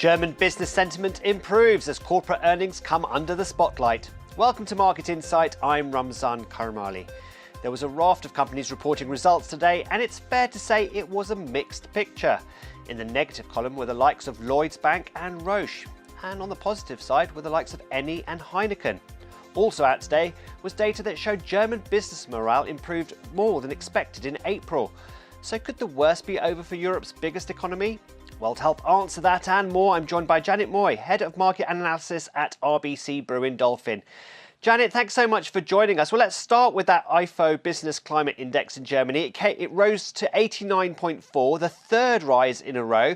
German business sentiment improves as corporate earnings come under the spotlight. Welcome to Market Insight, I'm Ramzan Karamali. There was a raft of companies reporting results today, and it's fair to say it was a mixed picture. In the negative column were the likes of Lloyds Bank and Roche, and on the positive side were the likes of Eni and Heineken. Also out today was data that showed German business morale improved more than expected in April. So could the worst be over for Europe's biggest economy? Well, to help answer that and more, I'm joined by Janet Moy, Head of Market Analysis at RBC Brewin Dolphin. Janet, thanks so much for joining us. Well, let's start with that IFO Business Climate Index in Germany. It rose to 89.4, the third rise in a row.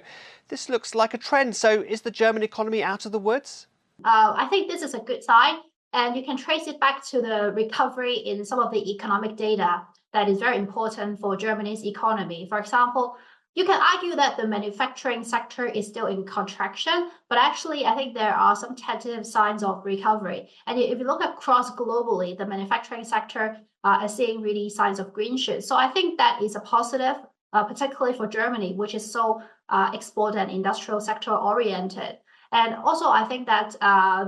This looks like a trend. So is the German economy out of the woods? I think this is a good sign, and you can trace it back to the recovery in some of the economic data that is very important for Germany's economy. For example, you can argue that the manufacturing sector is still in contraction, but actually I think there are some tentative signs of recovery. And if you look across globally, the manufacturing sector is seeing really signs of green shoots. So I think that is a positive, particularly for Germany, which is so export and industrial sector oriented. And also, I think that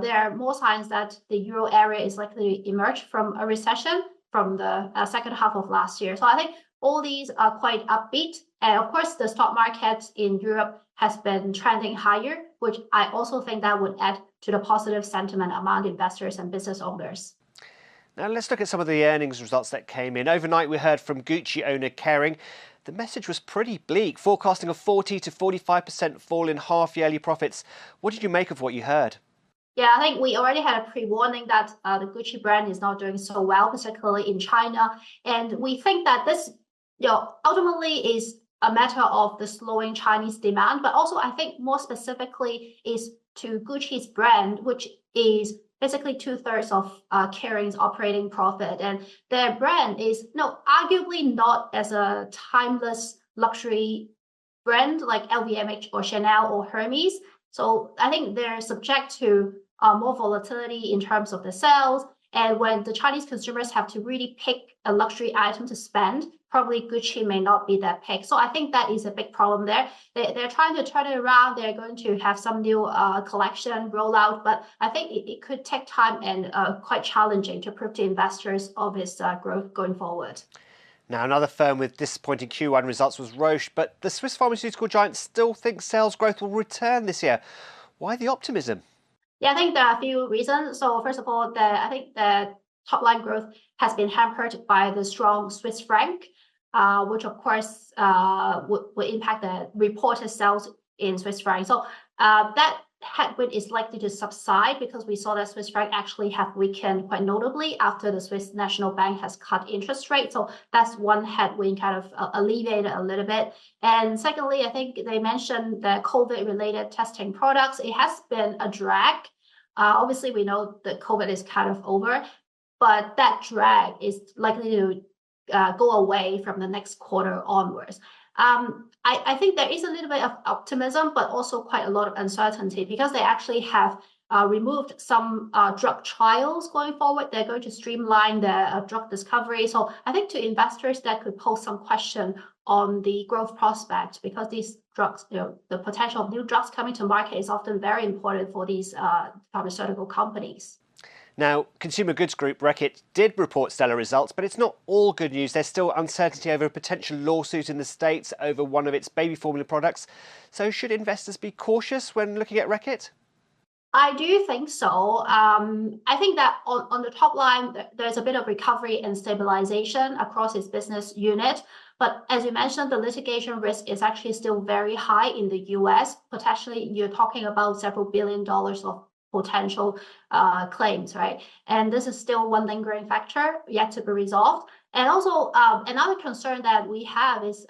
there are more signs that the euro area is likely to emerge from a recession from the second half of last year. So I think all these are quite upbeat. And of course, the stock market in Europe has been trending higher, which I also think that would add to the positive sentiment among investors and business owners. Now let's look at some of the earnings results that came in. Overnight, we heard from Gucci owner Kering. The message was pretty bleak, forecasting a 40 to 45% fall in half-yearly profits. What did you make of what you heard? Yeah, I think we already had a pre-warning that the Gucci brand is not doing so well, particularly in China. And we think that this ultimately is a matter of the slowing Chinese demand, but also I think more specifically is to Gucci's brand, which is basically 2/3 of Kering's operating profit. And their brand is arguably not as a timeless luxury brand like LVMH or Chanel or Hermes. So I think they're subject to more volatility in terms of the sales. And when the Chinese consumers have to really pick a luxury item to spend, probably Gucci may not be that pick. So I think that is a big problem there. They're trying to turn it around. They're going to have some new collection rollout, but I think it could take time and quite challenging to prove to investors of its growth going forward. Now, another firm with disappointing Q1 results was Roche, but the Swiss pharmaceutical giant still thinks sales growth will return this year. Why the optimism? Yeah, I think there are a few reasons. So first of all, I think the top line growth has been hampered by the strong Swiss franc, which of course would impact the reported sales in Swiss franc. So that headwind is likely to subside because we saw that Swiss franc actually have weakened quite notably after the Swiss National Bank has cut interest rates. So that's one headwind kind of alleviated a little bit. And secondly, I think they mentioned the COVID-related testing products. It has been a drag. Obviously, we know that COVID is kind of over, but that drag is likely to go away from the next quarter onwards. I think there is a little bit of optimism, but also quite a lot of uncertainty because they actually have removed some drug trials going forward. They're going to streamline the drug discovery. So I think to investors that could pose some question on the growth prospect because these drugs, the potential of new drugs coming to market is often very important for these pharmaceutical companies. Now, consumer goods group Reckit did report stellar results, but it's not all good news. There's still uncertainty over a potential lawsuit in the States over one of its baby formula products. So should investors be cautious when looking at Reckit? I do think so. I think that on the top line, there's a bit of recovery and stabilization across its business unit. But as you mentioned, the litigation risk is actually still very high in the US. Potentially, you're talking about several $1 billion of potential claims, right? And this is still one lingering factor yet to be resolved. And also another concern that we have is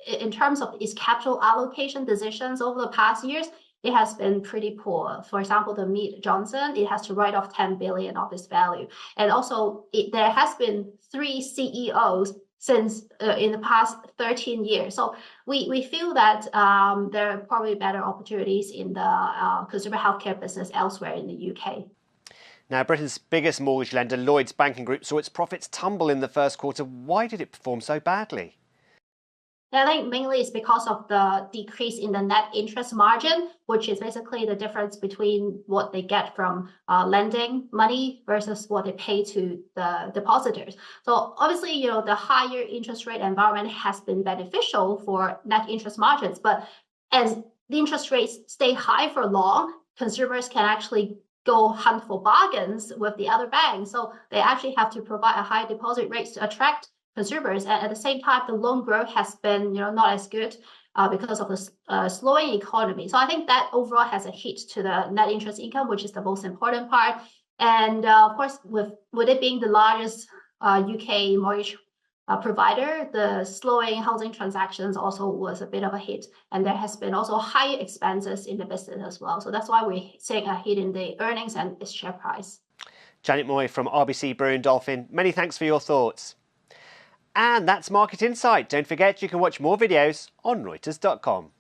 in terms of its capital allocation decisions over the past years, it has been pretty poor. For example, the Mead Johnson, it has to write off 10 billion of its value. And also there has been 3 CEOs since in the past 13 years. So we feel that there are probably better opportunities in the consumer healthcare business elsewhere in the UK. Now, Britain's biggest mortgage lender, Lloyds Banking Group, saw its profits tumble in the first quarter. Why did it perform so badly? And I think mainly it's because of the decrease in the net interest margin, which is basically the difference between what they get from lending money versus what they pay to the depositors. So obviously, the higher interest rate environment has been beneficial for net interest margins, but as the interest rates stay high for long, consumers can actually go hunt for bargains with the other banks. So they actually have to provide a high deposit rates to attract consumers, and at the same time, the loan growth has been, not as good because of the slowing economy. So I think that overall has a hit to the net interest income, which is the most important part. And of course, with it being the largest UK mortgage provider, the slowing housing transactions also was a bit of a hit, and there has been also higher expenses in the business as well. So that's why we're seeing a hit in the earnings and its share price. Janet Moy from RBC Brewin Dolphin, many thanks for your thoughts. And that's Market Insight. Don't forget you can watch more videos on Reuters.com.